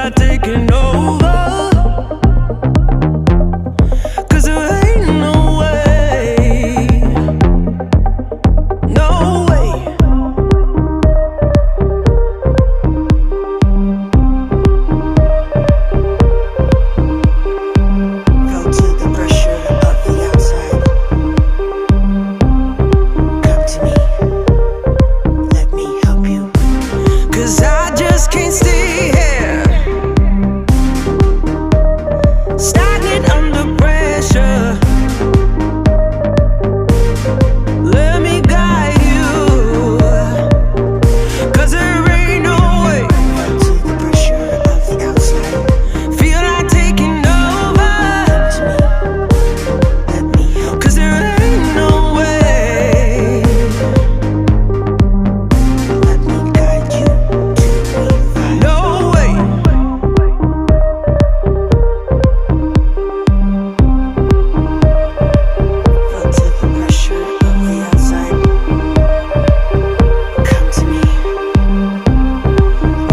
I taking over? 'Cause there ain't no way, no way. Fell to the pressure of the outside. Come to me, let me help you. 'Cause I just can't stay here, stagnant under pressure. Let me guide you, 'cause there ain't no way. Fell to the pressure of the outside. Feel like taking over. Come to me, let me help. 'Cause there ain't no way. Let me guide you to revive. No way. Fell to the pressure of the outside. Come to me,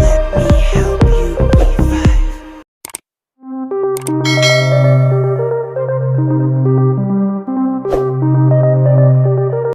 let me help you revive.